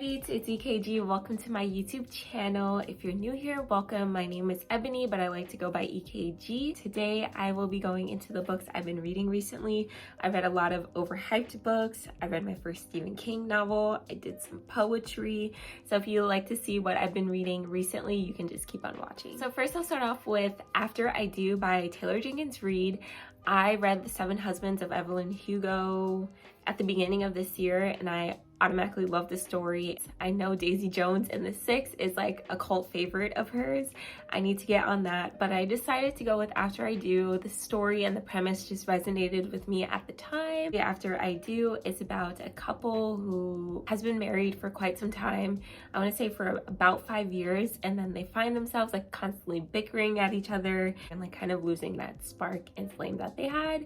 Reid, it's EKG. Welcome to my YouTube channel. If you're new here, welcome. My name is Ebony, but I like to go by EKG. Today, I will be going into the books I've been reading recently. I read a lot of overhyped books. I read my first Stephen King novel. I did some poetry. So if you like to see what I've been reading recently, you can just keep on watching. So first, I'll start off with After I Do by Jenkins Reid. I read The Seven Husbands of Evelyn Hugo at the beginning of this year, and I automatically love the story. I know Daisy Jones and the Six is like a cult favorite of hers. I need to get on that, but I decided to go with After I Do. The story and the premise just resonated with me at the time. After I Do is about a couple who has been married for quite some time. I want to say for about 5 years, and then they find themselves like constantly bickering at each other and like kind of losing that spark and flame that they had.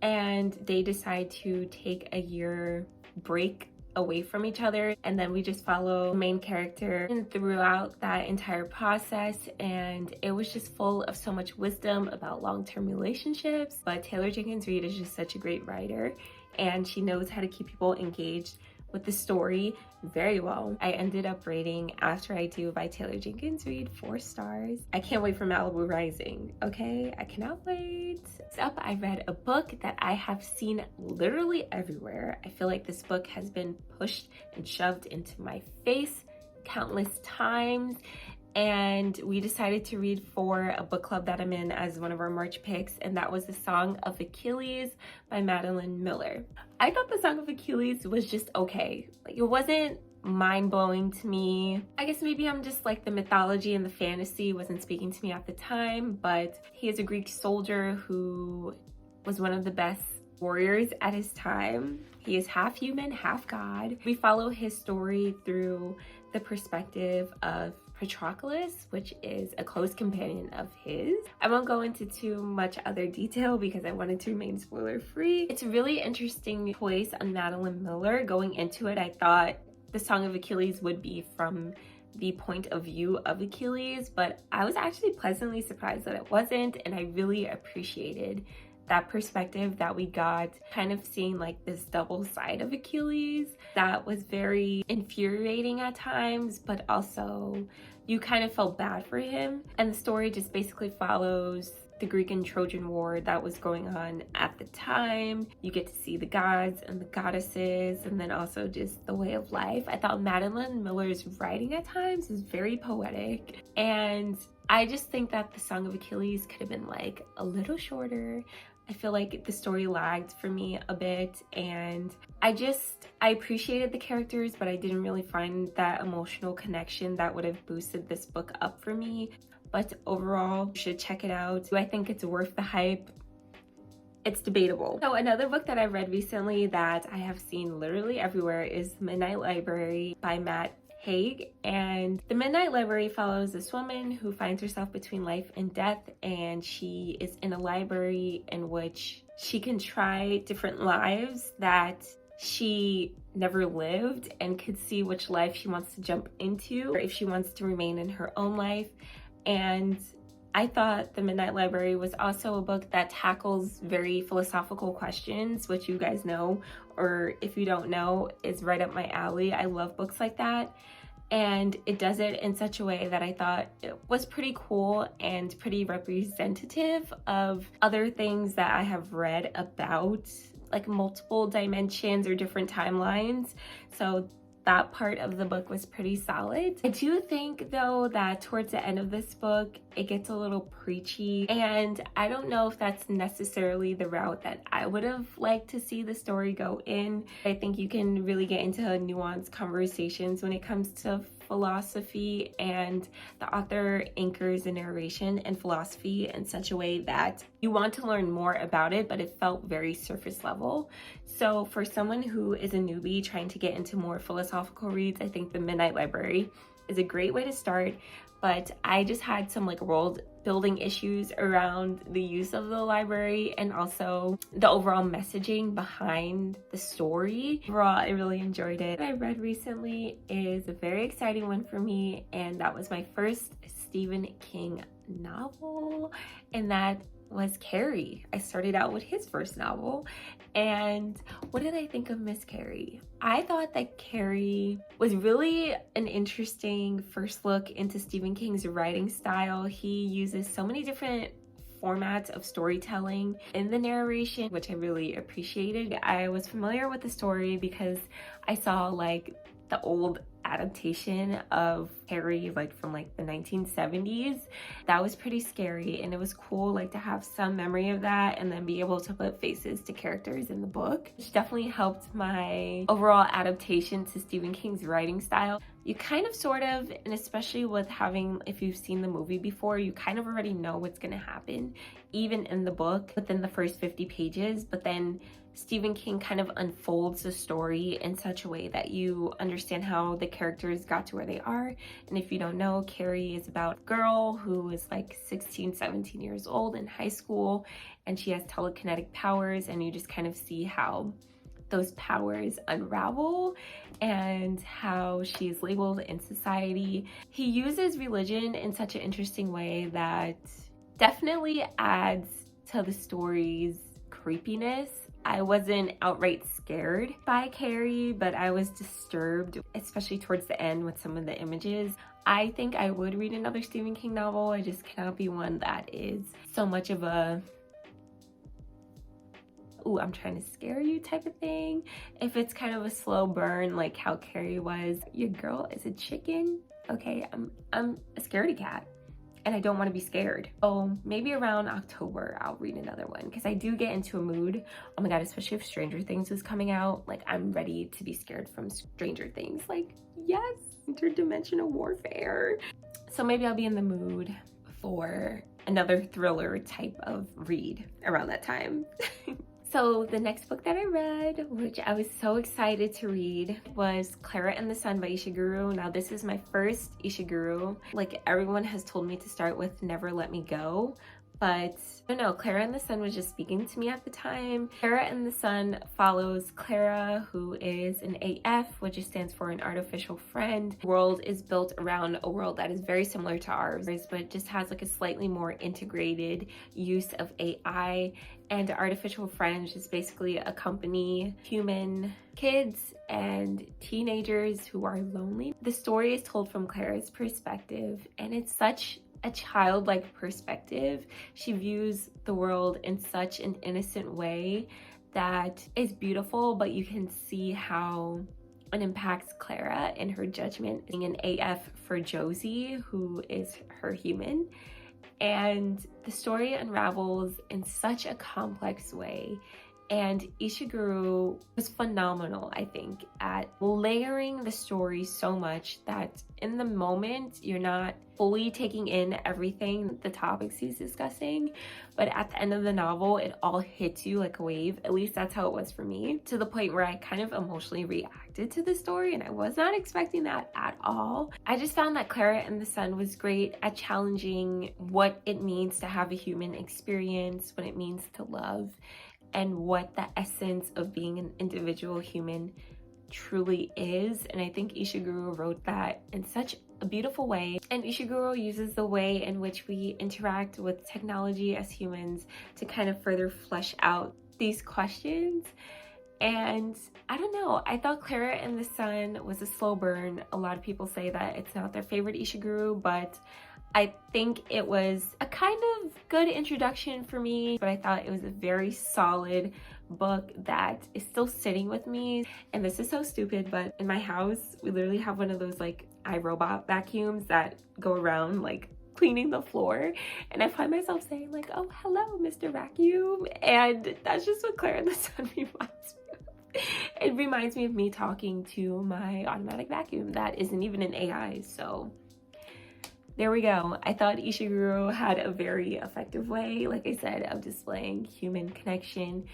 And they decide to take a year break away from each other, and then we just follow the main character throughout that entire process, and it was just full of so much wisdom about long-term relationships. But Jenkins Reid is just such a great writer, and she knows how to keep people engaged with the story very well. I ended up rating After I Do by Jenkins Reid 4 stars. I can't wait for Malibu Rising, okay? I cannot wait. Next up, I read a book that I have seen literally everywhere. I feel like this book has been pushed and shoved into my face countless times, and we decided to read for a book club that I'm in as one of our March picks, and that was The Song of Achilles by Madeline Miller. I thought The Song of Achilles was just okay. Like, it wasn't mind-blowing to me. I guess maybe I'm just like the mythology and the fantasy wasn't speaking to me at the time, but he is a Greek soldier who was one of the best warriors at his time. He is half human, half god. We follow his story through the perspective of Patroclus, which is a close companion of his. I won't go into too much other detail because I wanted to remain spoiler free. It's a really interesting choice on Madeline Miller. Going into it, I thought The Song of Achilles would be from the point of view of Achilles, but I was actually pleasantly surprised that it wasn't, and I really appreciated that perspective that we got, kind of seeing like this double side of Achilles that was very infuriating at times, but also you kind of felt bad for him. And the story just basically follows the Greek and Trojan War that was going on at the time. You get to see the gods and the goddesses, and then also just the way of life. I thought Madeline Miller's writing at times is very poetic, and I just think that The Song of Achilles could have been like a little shorter. I feel like the story lagged for me a bit, and I appreciated the characters, but I didn't really find that emotional connection that would have boosted this book up for me. But overall, you should check it out. Do I think it's worth the hype? It's debatable. So another book that I read recently that I have seen literally everywhere is The Midnight Library by Haig. And The Midnight Library follows this woman who finds herself between life and death, and she is in a library in which she can try different lives that she never lived and could see which life she wants to jump into or if she wants to remain in her own life. And I thought The Midnight Library was also a book that tackles very philosophical questions, which you guys know, or if you don't know, is right up my alley. I love books like that. And it does it in such a way that I thought it was pretty cool and pretty representative of other things that I have read about, like multiple dimensions or different timelines. So that part of the book was pretty solid. I do think though that towards the end of this book, it gets a little preachy, and I don't know if that's necessarily the route that I would have liked to see the story go in. I think you can really get into nuanced conversations when it comes to philosophy, and the author anchors the narration and philosophy in such a way that you want to learn more about it, but it felt very surface level. So for someone who is a newbie trying to get into more philosophical reads, I think The Midnight Library is a great way to start. But I just had some like world building issues around the use of the library and also the overall messaging behind the story. Overall, I really enjoyed it. What I read recently is a very exciting one for me, and that was my first Stephen King novel, and that was Carrie. I started out with his first novel, and what did I think of Miss Carrie? I thought that Carrie was really an interesting first look into Stephen King's writing style. He uses so many different formats of storytelling in the narration, which I really appreciated. I was familiar with the story because I saw like the old adaptation of Carrie like from like the 1970s. That was pretty scary, and it was cool like to have some memory of that and then be able to put faces to characters in the book, which definitely helped my overall adaptation to Stephen King's writing style. You kind of sort of, and especially with having, if you've seen the movie before, you kind of already know what's going to happen even in the book within the first 50 pages, but then Stephen King kind of unfolds the story in such a way that you understand how the characters got to where they are. And if you don't know, Carrie is about a girl who is like 16, 17 years old in high school, and she has telekinetic powers, and you just kind of see how those powers unravel and how she's labeled in society. He uses religion in such an interesting way that definitely adds to the story's creepiness. I wasn't outright scared by Carrie, but I was disturbed, especially towards the end with some of the images. I think I would read another Stephen King novel. I just cannot be one that is so much of a, ooh, I'm trying to scare you type of thing. If it's kind of a slow burn, like how Carrie was, your girl is a chicken. Okay, I'm a scaredy cat, and I don't want to be scared. So maybe around October, I'll read another one, because I do get into a mood. Oh my God, especially if Stranger Things is coming out, like I'm ready to be scared from Stranger Things. Like, yes, interdimensional warfare. So maybe I'll be in the mood for another thriller type of read around that time. So the next book that I read, which I was so excited to read, was Klara and the Sun by Ishiguro. Now this is my first Ishiguro. Like everyone has told me to start with Never Let Me Go, but I don't know, Klara and the Sun was just speaking to me at the time. Klara and the Sun follows Klara, who is an AF, which stands for an artificial friend. The world is built around a world that is very similar to ours, but it just has like a slightly more integrated use of AI. And artificial friends just basically accompany human kids and teenagers who are lonely. The story is told from Klara's perspective, and it's such a childlike perspective. She views the world in such an innocent way that is beautiful, but you can see how it impacts Klara in her judgment, being an AF for Josie, who is her human. And the story unravels in such a complex way. And Ishiguro was phenomenal, I think, at layering the story so much that in the moment you're not fully taking in everything, the topics he's discussing, but at the end of the novel it all hits you like a wave. At least that's how it was for me, to the point where I kind of emotionally reacted to the story, and I was not expecting that at all. I just found that Klara and the Sun was great at challenging what it means to have a human experience, what it means to love, and what the essence of being an individual human truly is. And I think Ishiguro wrote that in such a beautiful way. And Ishiguro uses the way in which we interact with technology as humans to kind of further flesh out these questions. And I don't know, I thought Klara and the Sun was a slow burn. A lot of people say that it's not their favorite Ishiguro, but I think it was a kind of good introduction for me, but I thought it was a very solid book that is still sitting with me. And this is so stupid, but in my house, we literally have one of those like iRobot vacuums that go around like cleaning the floor. And I find myself saying like, oh, hello, Mr. Vacuum. And that's just what Klara and the Sun reminds me of. It reminds me of me talking to my automatic vacuum that isn't even an AI, so there we go. I thought Ishiguro had a very effective way, like I said, of displaying human connection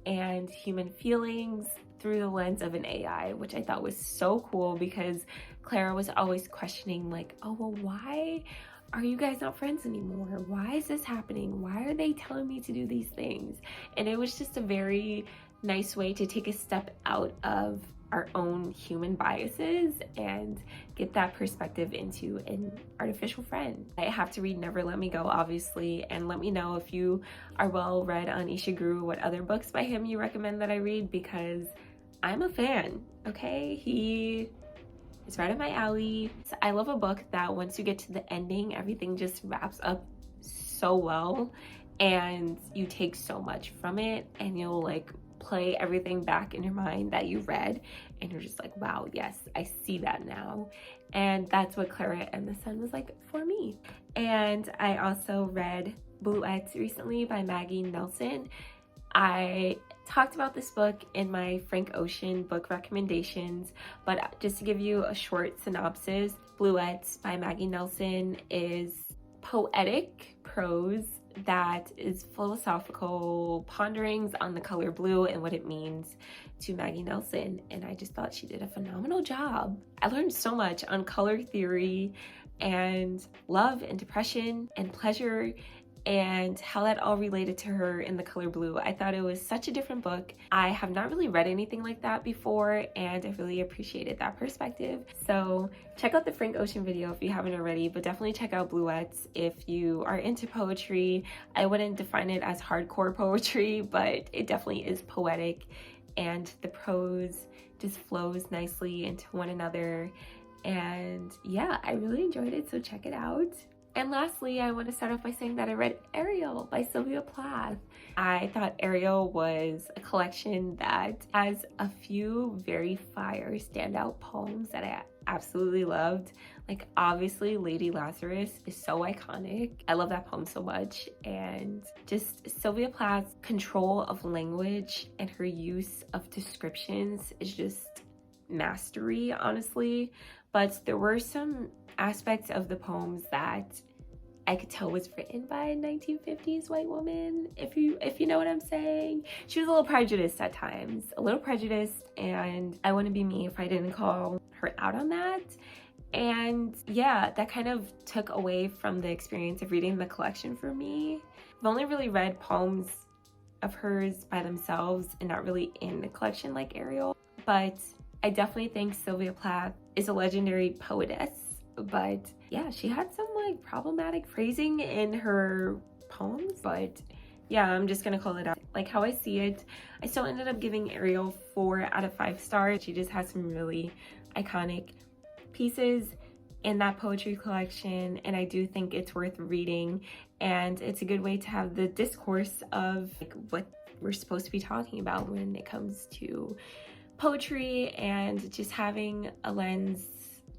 and human feelings through the lens of an AI, which I thought was so cool, because Klara was always questioning like, oh, well, why are you guys not friends anymore? Why is this happening? Why are they telling me to do these things? And it was just a very nice way to take a step out of our own human biases and get that perspective into an artificial friend. I have to read Never Let Me Go, obviously, and let me know if you are well read on Ishiguro, what other books by him you recommend that I read, because I'm a fan, okay? He is right up my alley. So I love a book that once you get to the ending, everything just wraps up so well and you take so much from it, and you'll like play everything back in your mind that you read and you're just like, wow, yes, I see that now. And that's what Klara and the Sun was like for me. And I also read Bluets recently by Maggie Nelson. I talked about this book in my Frank Ocean book recommendations, but just to give you a short synopsis, Bluets by Maggie Nelson is poetic prose that is philosophical ponderings on the color blue and what it means to Maggie Nelson. And I just thought she did a phenomenal job. I learned so much on color theory and love and depression and pleasure and how that all related to her in the color blue. I thought it was such a different book. I have not really read anything like that before, and I really appreciated that perspective. So check out the Frank Ocean video if you haven't already, but definitely check out Bluets if you are into poetry. I wouldn't define it as hardcore poetry, but it definitely is poetic, and the prose just flows nicely into one another. And yeah, I really enjoyed it, so check it out. And lastly, I want to start off by saying that I read Ariel by Sylvia Plath. I thought Ariel was a collection that has a few very fire standout poems that I absolutely loved. Like, obviously Lady Lazarus is so iconic. I love that poem so much. And just Sylvia Plath's control of language and her use of descriptions is just mastery, honestly. But there were some aspects of the poems that I could tell was written by a 1950s white woman, if you know what I'm saying. She was a little prejudiced at times, and I wouldn't be me if I didn't call her out on that. And yeah, that kind of took away from the experience of reading the collection for me. I've only really read poems of hers by themselves and not really in the collection like Ariel, but I definitely think Sylvia Plath is a legendary poetess. But yeah, she had some like problematic phrasing in her poems, but yeah, I'm just gonna call it out. Like how I see it, I still ended up giving Ariel 4 out of 5 stars. She just has some really iconic pieces in that poetry collection, and I do think it's worth reading, and it's a good way to have the discourse of like what we're supposed to be talking about when it comes to poetry, and just having a lens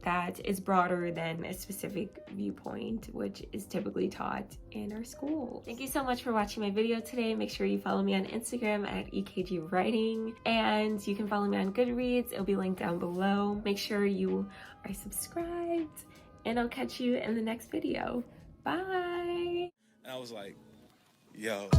that is broader than a specific viewpoint, which is typically taught in our schools. Thank you so much for watching my video today. Make sure you follow me on Instagram at EKG Writing, and you can follow me on Goodreads. It'll be linked down below. Make sure you are subscribed, and I'll catch you in the next video. Bye! And I was like, yo.